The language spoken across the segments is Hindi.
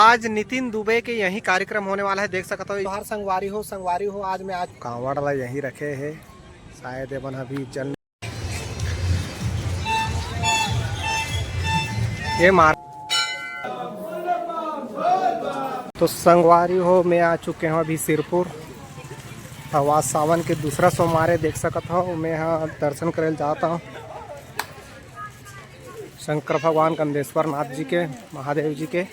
आज नितिन दुबे के यही कार्यक्रम होने वाला है, देख सकते हो। हर संगवारी हो आज मैं आज कांवड़ वाला यही रखे है, शायद एवं अभी जल ये मार। तो संगवारी हो मैं आ चुके हैं अभी सिरपुर। आज सावन के दूसरा सोमवार देख सकता हो। मैं यहाँ दर्शन करे जाता हूँ शंकर भगवान गंदेश्वर नाथ जी के, महादेव जी के।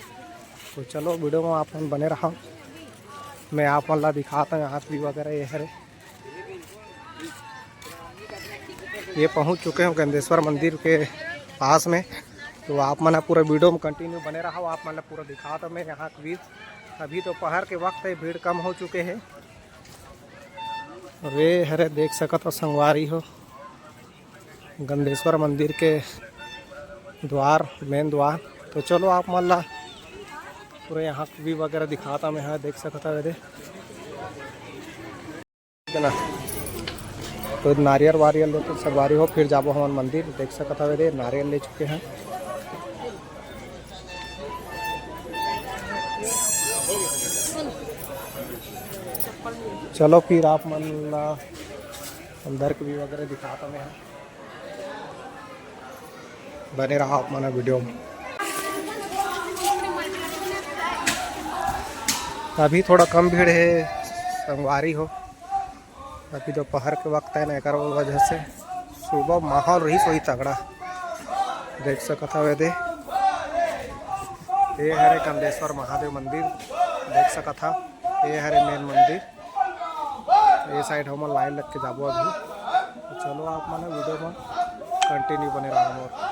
तो चलो वीडियो में आप बने रहा, मैं आप वाला दिखाता हूँ हाथ भी वगैरह। ये है ये पहुँच चुके हैं गंदेश्वर मंदिर के पास में। तो आप मैंने पूरा वीडियो में कंटिन्यू बने रहा, आप मैंने पूरा दिखाता मैं यहाँ भी। अभी दोपहर के वक्त है, भीड़ कम हो चुके हैं। वे हरे देख सकत हो संगवारी हो गंदेश्वर मंदिर के द्वार, मेन द्वार। तो चलो आप मल्ला पूरे यहाँ भी वगैरह दिखाता मैं, यहाँ देख सकता है ना। तो नारियल वारियल लेके सवारी हो, फिर जाबो हमारे मंदिर। देख सकता है नारियल ले चुके हैं। चलो फिर आप मन अंदर के भी वगैरह दिखाता मैं, बने रहा आप मना वीडियो में। अभी थोड़ा कम भीड़ है संगवारी हो, अभी दोपहर के वक्त है ना, एक वजह से सुबह माहौल रही सोई तगड़ा। देख सकता है ये हरे कंदेश्वर महादेव मंदिर, देख सकता। ये हरे मेन मंदिर, ये साइड हम लाइन लग के जाबो अभी। तो चलो आप माने वीडियो में कंटिन्यू बने रहा।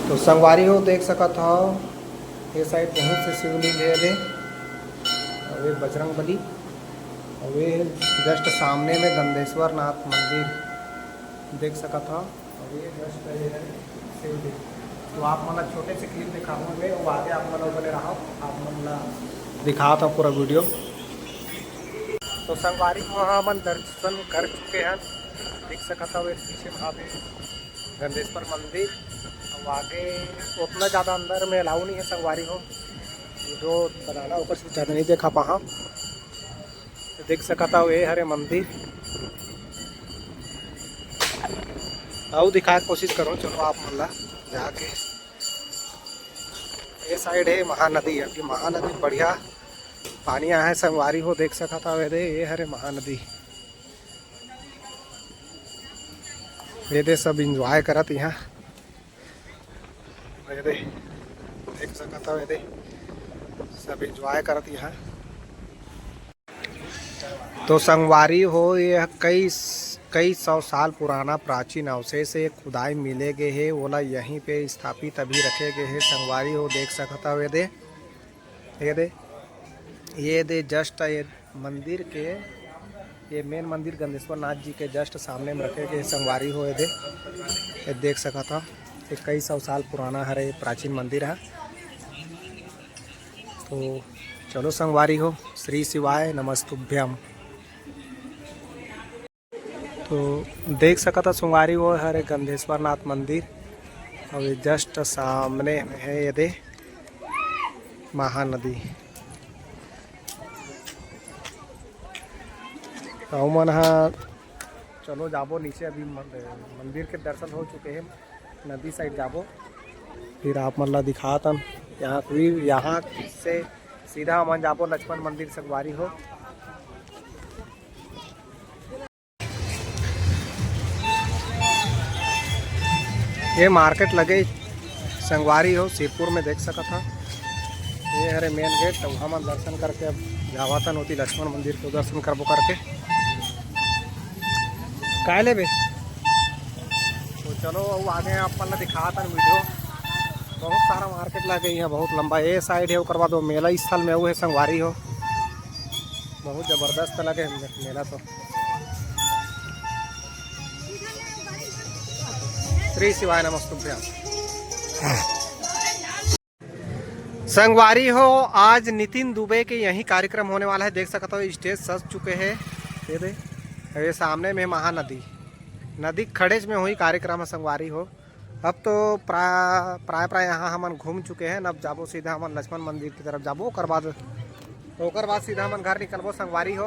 तो संगवारी हो देख सकत हो, ये साइड बहुत से शिवलिंग है वे, और ये बजरंग बली, और ये जस्ट सामने में गंदेश्वर नाथ मंदिर देख सकत हो। और ये जस्ट है शिवलिंग। तो आप मतलब छोटे से क्लिप दिखाऊंगे, वो आगे आप मतलब बने रहा, आप मतलब दिखा था पूरा वीडियो। तो संगवारी को वहाँ मन दर्शन कर चुके हैं, देख सकता हो पीछे महादेव गंदेश्वर मंदिर। अब आगे उतना ज़्यादा अंदर में अलाउ नहीं है संगवारी हो, जो बनाना ऊपर से ज़्यादा नहीं देखा पा। देख सकता हो ये हरे मंदिर, आओ दिखा कोशिश करो। चलो आप मल्ला जाके ये साइड है महानदी। अभी महानदी बढ़िया पानी आया है संगवारी हो, देख सकता हो ये हरे महानदी। ये दे सब इंजॉय करत यहाँ, देख सकता हो ये सब इंजॉय करत यहाँ। तो संगवारी हो ये कई सौ साल पुराना प्राचीन अवशेष से खुदाई मिले गए है, ओला यहीं पे स्थापित अभी रखे गए हैं संगवारी हो। देख सकता हो ये दे जस्ट ये मंदिर के, ये मेन मंदिर गंदेश्वर नाथ जी के जस्ट सामने में रखे गए संगवारी हो। ये देख सकता, ये कई सौ साल पुराना है, प्राचीन मंदिर है। तो चलो संगवारी हो, श्री शिवाय नमस्तुभ्यम। तो देख सकता संगवारी हो हरे गंदेश्वर नाथ मंदिर, और ये जस्ट सामने में है ये दे महानदी। मन चलो जाबो नीचे, अभी मंदिर के दर्शन हो चुके हैं, नदी साइड जाबो, फिर आप मतलब दिखातन यहाँ, फिर यहाँ से सीधा मन जाबो लक्ष्मण मंदिर संगवारी हो। ये मार्केट लगे संगवारी हो सिरपुर में, देख सका था। ये हरे मेन गेट, तो वहाँ मन दर्शन करके अब जावातन होती लक्ष्मण मंदिर को दर्शन करबो करके काय ले बे। तो चलो वो आगे अपन दिखाता वीडियो। बहुत सारा मार्केट लगे यहाँ, बहुत लंबा ये साइड है, उसके बाद वो मेला स्थल में वो है संगवारी हो, बहुत ज़बरदस्त लगे मेला। तो श्री शिवाय नमस्तुभ्यम। संगवारी हो आज नितिन दुबे के यही कार्यक्रम होने वाला है, देख सकते हो स्टेज सज चुके हैं। ये सामने में महानदी, नदी खड़ेज में हुई कार्यक्रम है संगवारी हो। अब तो प्राय यहाँ हम घूम चुके हैं, अब जाबो सीधा हम लक्ष्मण मंदिर की तरफ जाबो, ओकर बाद सीधा हम घर निकलबो संगवारी हो।